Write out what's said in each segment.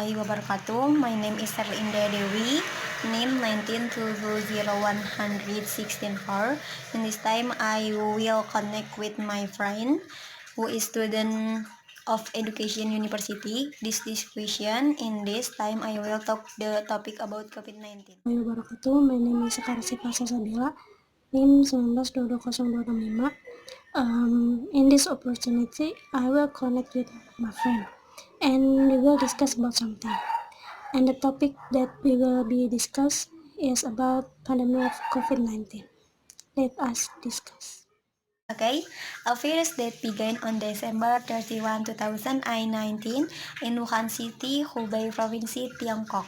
warahmatullahi wabarakatuh. My name is Erlinda Dewi, NIM 1920164. In this time, I will connect with my friend who is student of Education University. This discussion in this time, I will talk the topic about COVID-19. Wabarakatuh. My name is Sekarsika Sasabila, NIM 19220265. In this opportunity, I will connect with my friend and we will discuss about something. And the topic that we will be discuss is about pandemic of COVID-19. Let us discuss. Okay, a virus that began on December 31, 2019 in Wuhan City, Hubei Province, Tiongkok.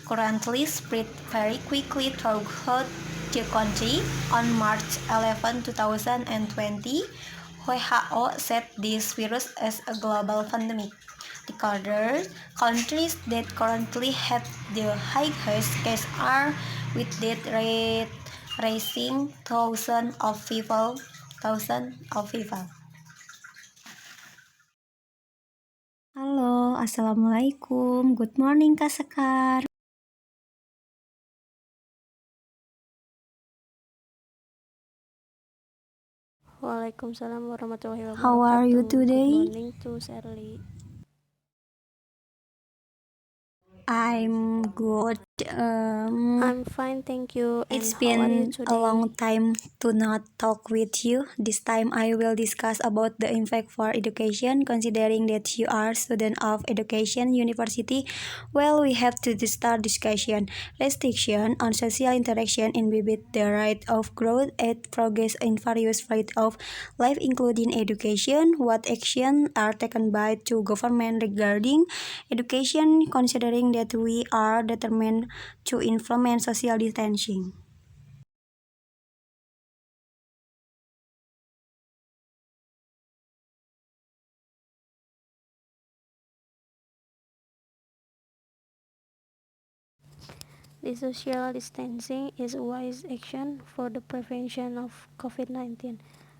Currently spread very quickly throughout the country. On March 11, 2020, WHO said this virus as a global pandemic. The countries that currently have the highest case are with death rate rising thousands of people. Halo, assalamualaikum. Good morning, Kak Sekar. Waalaikumsalam warahmatullahi wabarakatuh. How are you today? Good morning to Shirley. I'm good. I'm fine, thank you. And It's how are you been today? a long time to not talk with you. This time I will discuss about the impact for education, considering that you are student of Education University. Well, we have to start discussion. Restriction on social interaction inhibit the rate of growth and progress in various fields of life, including education. What actions are taken by the government regarding education, considering that we are determined to implement social distancing? The social distancing is a wise action for the prevention of COVID-19.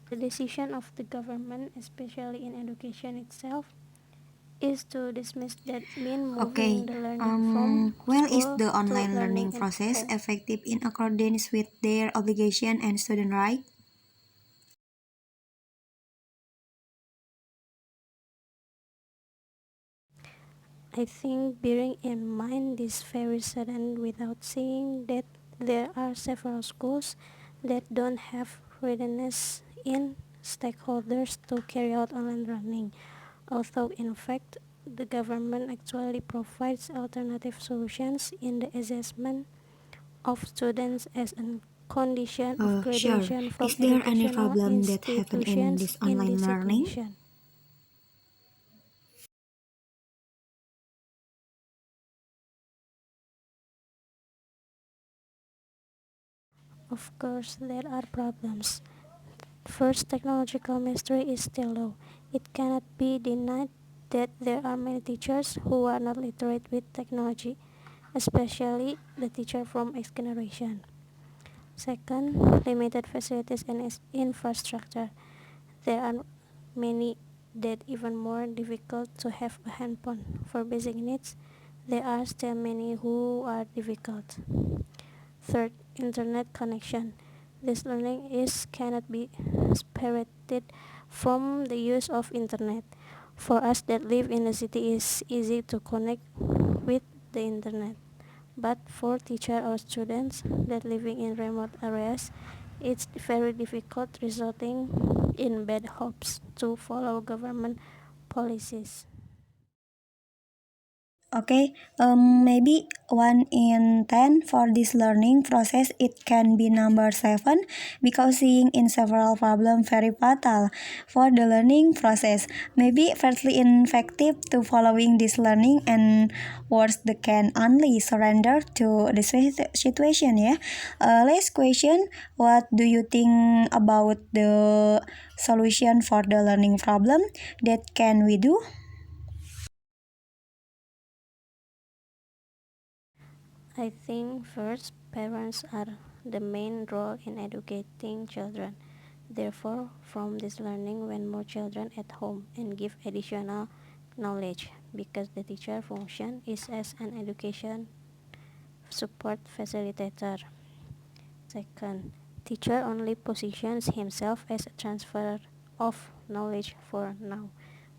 The decision of the government, especially in education itself, is to dismiss that mean moving Okay. the learning from Well, is school the to online learning learning at process home. effective in accordance with their obligation and student right? I think bearing in mind this very sudden without seeing that there are several schools that don't have readiness in stakeholders to carry out online learning, although in fact the government actually provides alternative solutions in the assessment of students as a condition of Sure. graduation from Is there any educational problem that happen in institutions this in online this learning? situation. Of course, there are problems. First, technological mastery is still low. It cannot be denied that there are many teachers who are not literate with technology, especially the teacher from X generation. Second, limited facilities and infrastructure. There are many that even more difficult to have a handphone. For basic needs, there are still many who are difficult. Third, internet connection. This learning is cannot be separated from the use of internet. For us that live in a city, it's easy to connect with the internet. But for teachers or students that living in remote areas, it's very difficult, resulting in bad hopes to follow government policies. Okay, maybe 1 in 10 for this learning process it can be number 7 because seeing in several problems very fatal for the learning process. Maybe firstly ineffective to following this learning and worse they can only surrender to the situation. Yeah. Last question, what do you think about the solution for the learning problem that can we do? I think first, parents are the main role in educating children. Therefore, from this learning when more children at home and give additional knowledge. because the teacher function is as an education support facilitator. Second, teacher only positions himself as a transfer of knowledge for now,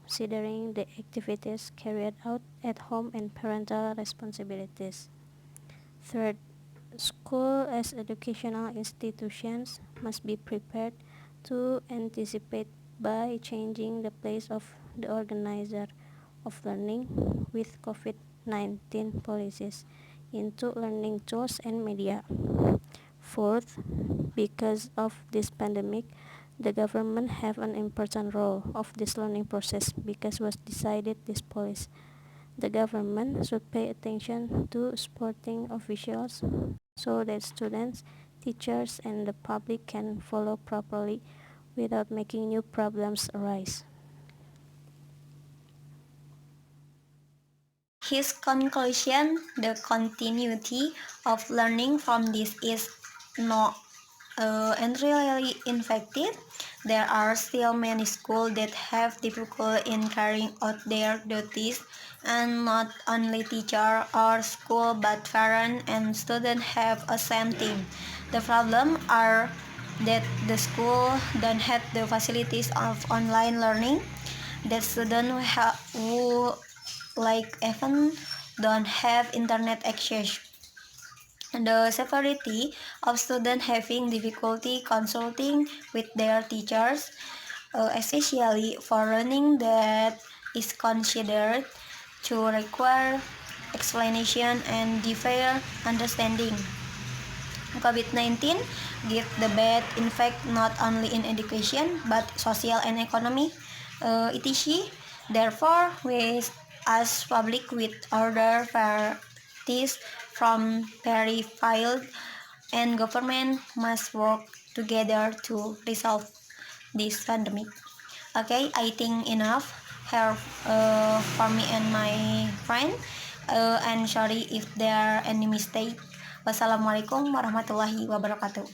considering the activities carried out at home and parental responsibilities. Third, school as educational institutions must be prepared to anticipate by changing the place of the organizer of learning with COVID-19 policies into learning tools and media. Fourth, because of this pandemic, the government have an important role of this learning process because was decided this policy. The government should pay attention to supporting officials so that students, teachers, and the public can follow properly without making new problems arise. His conclusion, the continuity of learning from this is not entirely effective. There are still many schools that have difficulty in carrying out their duties, and not only teacher or school but parents and students have a same thing. The problem are that the school don't have the facilities of online learning. That students who like even don't have internet access. The severity of students having difficulty consulting with their teachers, especially for learning that is considered to require explanation and deeper understanding. COVID-19 give the bad impact not only in education but social and economy, etc. Therefore, we as public with other parties from peripheral and government must work together to resolve this pandemic. Okay, I think enough here for me and my friend. And sorry if there are any mistake. Wassalamualaikum warahmatullahi wabarakatuh.